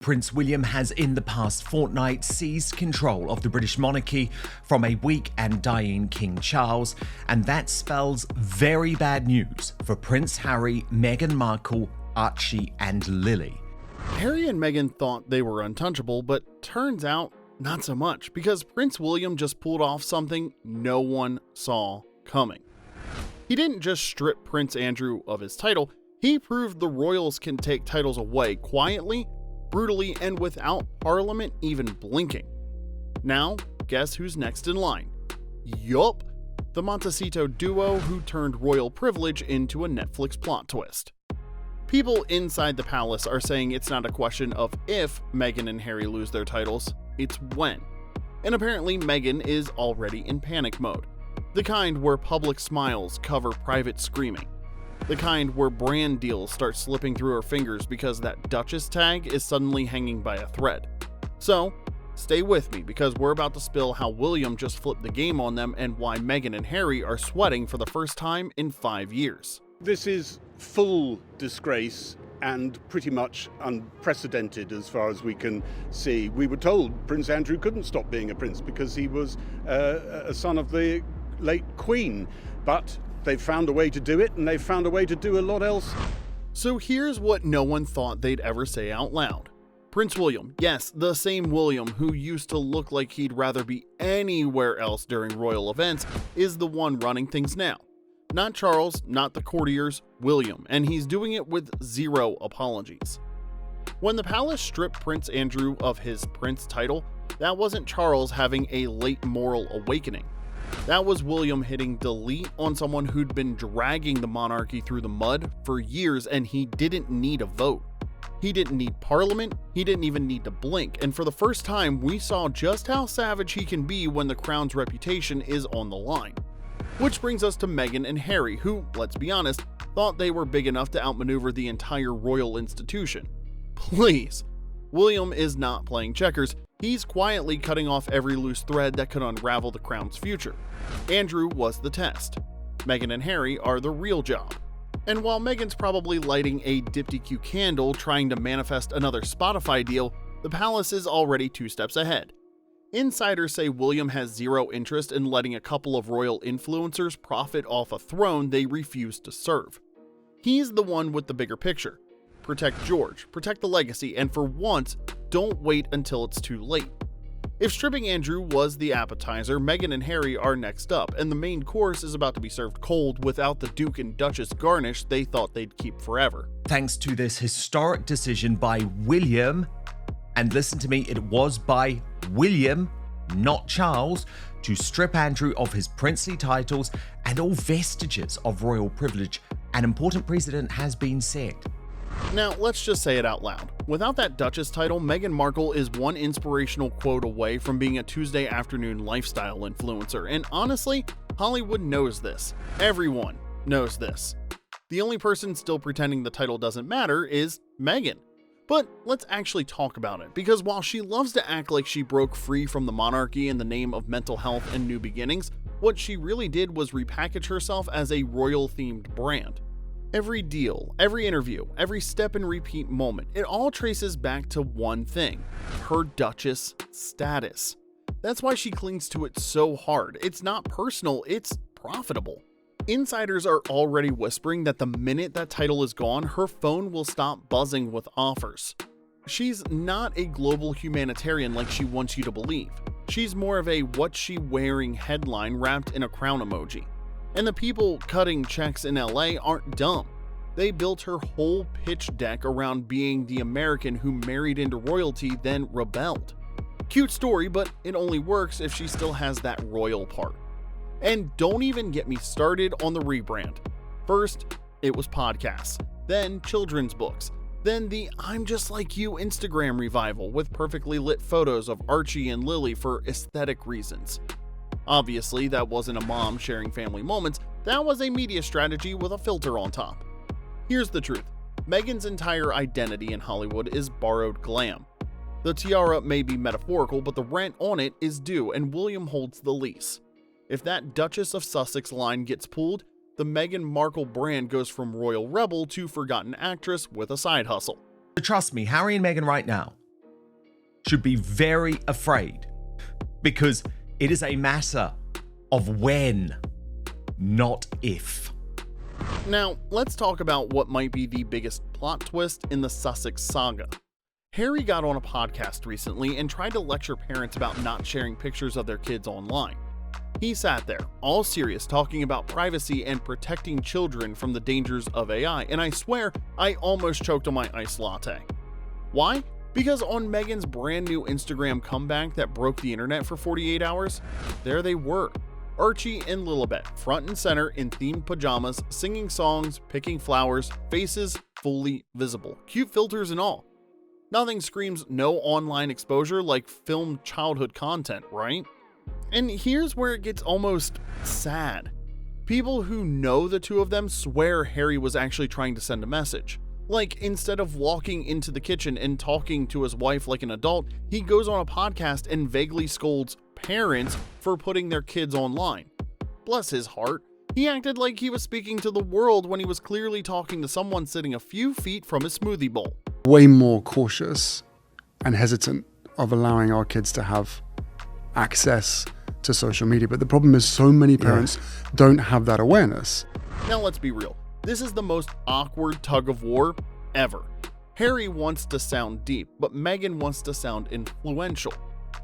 Prince William has in the past fortnight seized control of the British monarchy from a weak and dying King Charles, and that spells very bad news for Prince Harry, Meghan Markle, Archie and Lily. Harry and Meghan thought they were untouchable, but turns out not so much, because Prince William just pulled off something no one saw coming. He didn't just strip Prince Andrew of his title, he proved the royals can take titles away quietly, brutally, and without Parliament even blinking. Now, guess who's next in line? Yup, the Montecito duo who turned royal privilege into a Netflix plot twist. People inside the palace are saying it's not a question of if Meghan and Harry lose their titles, it's when. And apparently Meghan is already in panic mode. The kind where public smiles cover private screaming. The kind where brand deals start slipping through her fingers because that Duchess tag is suddenly hanging by a thread. So, stay with me because we're about to spill how William just flipped the game on them and why Meghan and Harry are sweating for the first time in 5 years. This is full disgrace and pretty much unprecedented as far as we can see. We were told Prince Andrew couldn't stop being a prince because he was a son of the late Queen, but they've found a way to do it, and they've found a way to do a lot else. So here's what no one thought they'd ever say out loud. Prince William, yes, the same William who used to look like he'd rather be anywhere else during royal events, is the one running things now. Not Charles, not the courtiers, William, and he's doing it with zero apologies. When the palace stripped Prince Andrew of his prince title, that wasn't Charles having a late moral awakening. That was William hitting delete on someone who'd been dragging the monarchy through the mud for years, and he didn't need a vote. He didn't need Parliament, he didn't even need to blink, and for the first time we saw just how savage he can be when the crown's reputation is on the line. Which brings us to Meghan and Harry, who, let's be honest, thought they were big enough to outmaneuver the entire royal institution. Please, William is not playing checkers. He's quietly cutting off every loose thread that could unravel the crown's future. Andrew was the test. Meghan and Harry are the real job. And while Meghan's probably lighting a diptyque candle trying to manifest another Spotify deal, the palace is already 2 steps ahead. Insiders say William has zero interest in letting a couple of royal influencers profit off a throne they refuse to serve. He's the one with the bigger picture. Protect George, protect the legacy, and for once, don't wait until it's too late. If stripping Andrew was the appetizer, Meghan and Harry are next up, and the main course is about to be served cold without the Duke and Duchess garnish they thought they'd keep forever. Thanks to this historic decision by William, and listen to me, it was by William, not Charles, to strip Andrew of his princely titles and all vestiges of royal privilege, an important precedent has been set. Now, let's just say it out loud. Without that Duchess title, Meghan Markle is one inspirational quote away from being a Tuesday afternoon lifestyle influencer, and honestly, Hollywood knows this. Everyone knows this. The only person still pretending the title doesn't matter is Meghan. But let's actually talk about it, because while she loves to act like she broke free from the monarchy in the name of mental health and new beginnings, what she really did was repackage herself as a royal-themed brand. Every deal, every interview, every step and repeat moment, it all traces back to one thing: her Duchess status. That's why she clings to it so hard. It's not personal, it's profitable. Insiders are already whispering that the minute that title is gone, her phone will stop buzzing with offers. She's not a global humanitarian like she wants you to believe. She's more of a "what's she wearing" headline wrapped in a crown emoji. And the people cutting checks in LA aren't dumb. They built her whole pitch deck around being the American who married into royalty then rebelled. Cute story, but it only works if she still has that royal part. And don't even get me started on the rebrand. First, it was podcasts, then children's books, then the "I'm just like you" Instagram revival with perfectly lit photos of Archie and Lily for aesthetic reasons. Obviously, that wasn't a mom sharing family moments, that was a media strategy with a filter on top. Here's the truth: Meghan's entire identity in Hollywood is borrowed glam. The tiara may be metaphorical, but the rent on it is due, and William holds the lease. If that Duchess of Sussex line gets pulled, the Meghan Markle brand goes from royal rebel to forgotten actress with a side hustle. But trust me, Harry and Meghan right now, should be very afraid, because it is a matter of when, not if. Now, let's talk about what might be the biggest plot twist in the Sussex saga. Harry got on a podcast recently and tried to lecture parents about not sharing pictures of their kids online. He sat there, all serious, talking about privacy and protecting children from the dangers of AI, and I swear I almost choked on my iced latte. Why? Because on Meghan's brand new Instagram comeback that broke the internet for 48 hours, there they were. Archie and Lilibet, front and center in themed pajamas, singing songs, picking flowers, faces fully visible, cute filters and all. Nothing screams no online exposure like filmed childhood content, right? And here's where it gets almost sad. People who know the two of them swear Harry was actually trying to send a message. Like, instead of walking into the kitchen and talking to his wife like an adult, he goes on a podcast and vaguely scolds parents for putting their kids online. Bless his heart, he acted like he was speaking to the world when he was clearly talking to someone sitting a few feet from his smoothie bowl. Way more cautious and hesitant of allowing our kids to have access to social media. But the problem is so many parents don't have that awareness. Now let's be real. This is the most awkward tug of war ever. Harry wants to sound deep, but Meghan wants to sound influential.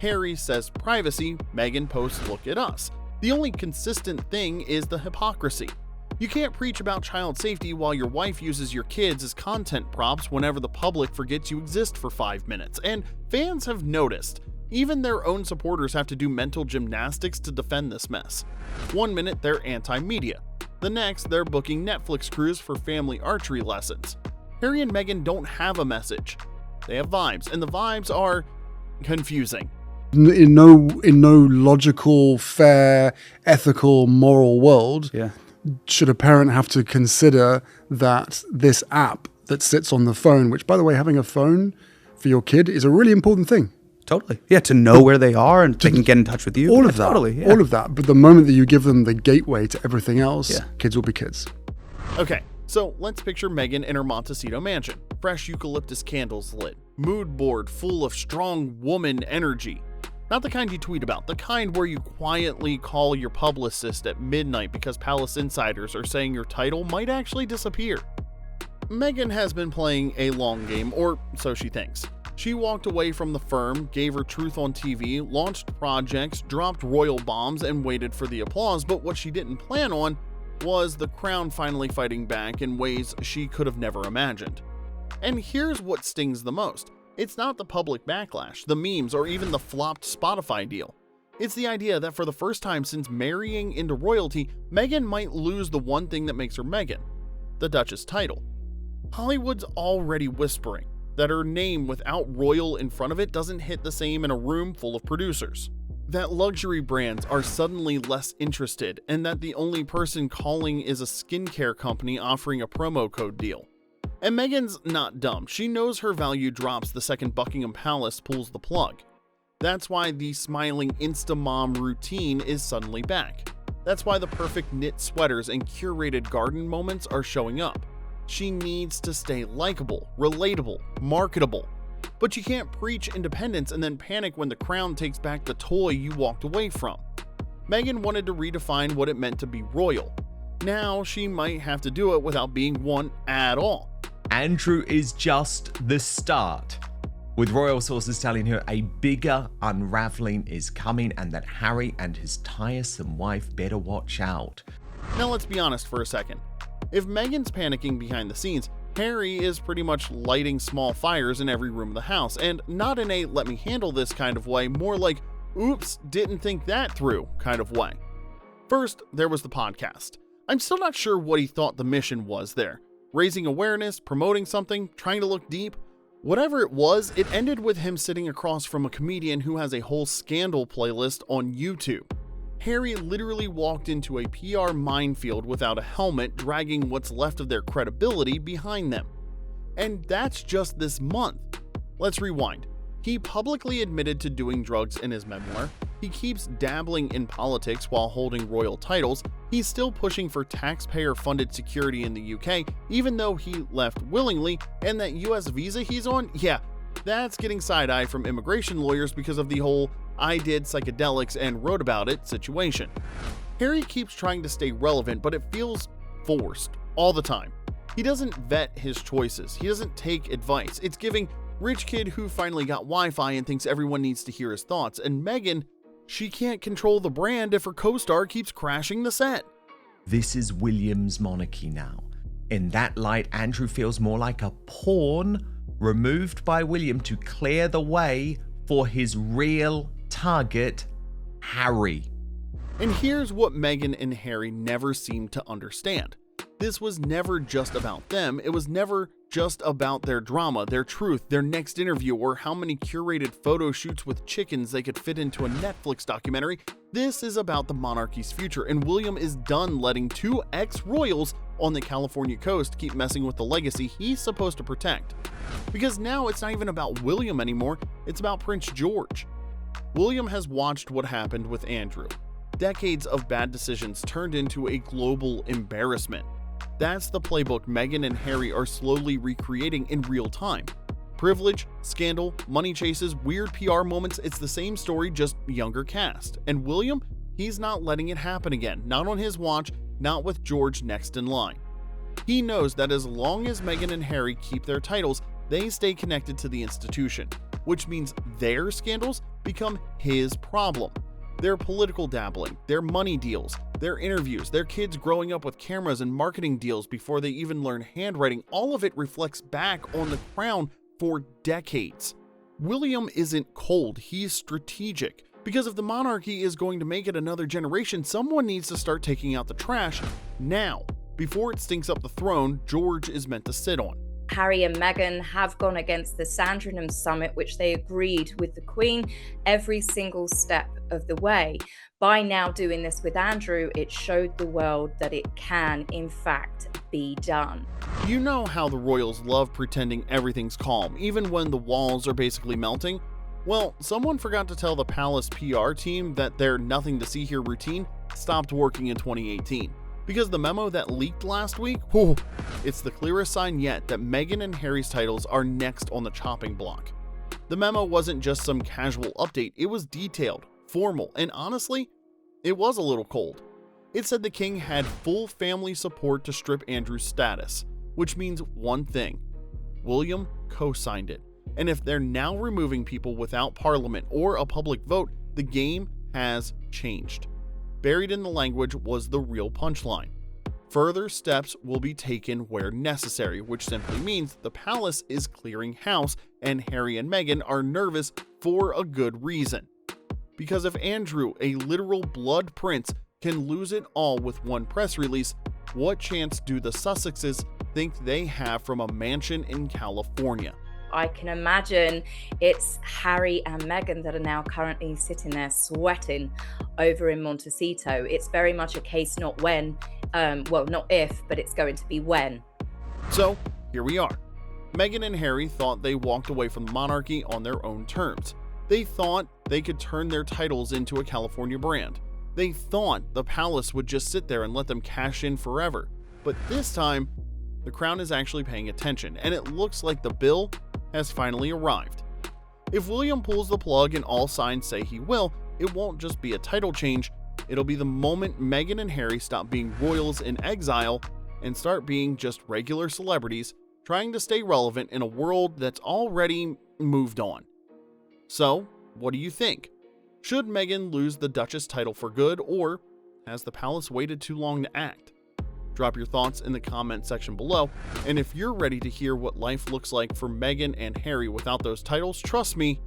Harry says privacy, Meghan posts look at us. The only consistent thing is the hypocrisy. You can't preach about child safety while your wife uses your kids as content props whenever the public forgets you exist for 5 minutes. And fans have noticed. Even their own supporters have to do mental gymnastics to defend this mess. 1 minute they're anti-media. The next they're booking Netflix crews for family archery lessons. Harry and Meghan don't have a message. They have vibes, and the vibes are confusing. In no logical, fair, ethical, moral world, should a parent have to consider that this app that sits on the phone, which, by the way, having a phone for your kid is a really important thing. Totally. Yeah, to know where they are and they can get in touch with you. All of that. Totally, yeah. All of that. But the moment that you give them the gateway to everything else, kids will be kids. Okay, so let's picture Meghan in her Montecito mansion. Fresh eucalyptus candles lit. Mood board full of strong woman energy. Not the kind you tweet about, the kind where you quietly call your publicist at midnight because palace insiders are saying your title might actually disappear. Meghan has been playing a long game, or so she thinks. She walked away from the firm, gave her truth on TV, launched projects, dropped royal bombs, and waited for the applause, but what she didn't plan on was the crown finally fighting back in ways she could have never imagined. And here's what stings the most. It's not the public backlash, the memes, or even the flopped Spotify deal. It's the idea that for the first time since marrying into royalty, Meghan might lose the one thing that makes her Meghan, the Duchess title. Hollywood's already whispering that her name without royal in front of it doesn't hit the same in a room full of producers. That luxury brands are suddenly less interested, and that the only person calling is a skincare company offering a promo code deal. And Meghan's not dumb. She knows her value drops the second Buckingham Palace pulls the plug. That's why the smiling Insta-mom routine is suddenly back. That's why the perfect knit sweaters and curated garden moments are showing up. She needs to stay likable, relatable, marketable. But you can't preach independence and then panic when the crown takes back the toy you walked away from. Meghan wanted to redefine what it meant to be royal. Now she might have to do it without being one at all. Andrew is just the start, with royal sources telling her a bigger unraveling is coming and that Harry and his tiresome wife better watch out. Now let's be honest for a second. If Meghan's panicking behind the scenes, Harry is pretty much lighting small fires in every room of the house, and not in a let me handle this kind of way, more like oops, didn't think that through kind of way. First, there was the podcast. I'm still not sure what he thought the mission was there. Raising awareness, promoting something, trying to look deep. Whatever it was, it ended with him sitting across from a comedian who has a whole scandal playlist on YouTube. Harry literally walked into a PR minefield without a helmet, dragging what's left of their credibility behind them. And that's just this month. Let's rewind. He publicly admitted to doing drugs in his memoir. He keeps dabbling in politics while holding royal titles. He's still pushing for taxpayer-funded security in the UK, even though he left willingly, and that US visa he's on, That's getting side-eye from immigration lawyers because of the whole "I did psychedelics and wrote about it" situation. Harry keeps trying to stay relevant, but it feels forced all the time. He doesn't vet his choices. He doesn't take advice. It's giving rich kid who finally got Wi-Fi and thinks everyone needs to hear his thoughts. And Meghan, she can't control the brand if her co-star keeps crashing the set. This is William's monarchy now. In that light, Andrew feels more like a pawn removed by William to clear the way for his real target, Harry. And here's what Meghan and Harry never seemed to understand. This was never just about them. It was never just about their drama, their truth, their next interview, or how many curated photo shoots with chickens they could fit into a Netflix documentary. This is about the monarchy's future, and William is done letting two ex-royals on the California coast keep messing with the legacy he's supposed to protect. Because now it's not even about William anymore, it's about Prince George. William has watched what happened with Andrew. Decades of bad decisions turned into a global embarrassment. That's the playbook Meghan and Harry are slowly recreating in real time. Privilege, scandal, money chases, weird PR moments, it's the same story, just younger cast. And William, he's not letting it happen again, not on his watch, not with George next in line. He knows that as long as Meghan and Harry keep their titles, they stay connected to the institution, which means their scandals become his problem. Their political dabbling, their money deals, their interviews, their kids growing up with cameras and marketing deals before they even learn handwriting, all of it reflects back on the crown for decades. William isn't cold, he's strategic. Because if the monarchy is going to make it another generation, someone needs to start taking out the trash now, before it stinks up the throne George is meant to sit on. Harry and Meghan have gone against the Sandringham Summit, which they agreed with the Queen every single step of the way. By now doing this with Andrew, it showed the world that it can, in fact, be done. You know how the royals love pretending everything's calm, even when the walls are basically melting? Well, someone forgot to tell the palace PR team that their nothing to see here routine stopped working in 2018. Because the memo that leaked last week, it's the clearest sign yet that Meghan and Harry's titles are next on the chopping block. The memo wasn't just some casual update, it was detailed, formal, and honestly, it was a little cold. It said the king had full family support to strip Andrew's status, which means one thing: William co-signed it. And if they're now removing people without parliament or a public vote, the game has changed. Buried in the language was the real punchline. Further steps will be taken where necessary, which simply means the palace is clearing house and Harry and Meghan are nervous for a good reason. Because if Andrew, a literal blood prince, can lose it all with one press release, what chance do the Sussexes think they have from a mansion in California? I can imagine it's Harry and Meghan that are now currently sitting there sweating over in Montecito. It's very much a case not when, not if, but it's going to be when. So here we are. Meghan and Harry thought they walked away from the monarchy on their own terms. They thought they could turn their titles into a California brand. They thought the palace would just sit there and let them cash in forever. But this time, the crown is actually paying attention, and it looks like the bill has finally arrived. If William pulls the plug, and all signs say he will, it won't just be a title change, it'll be the moment Meghan and Harry stop being royals in exile and start being just regular celebrities trying to stay relevant in a world that's already moved on. So, what do you think? Should Meghan lose the Duchess title for good, or has the palace waited too long to act? Drop your thoughts in the comment section below, and if you're ready to hear what life looks like for Meghan and Harry without those titles, trust me,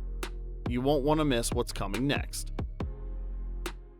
you won't want to miss what's coming next.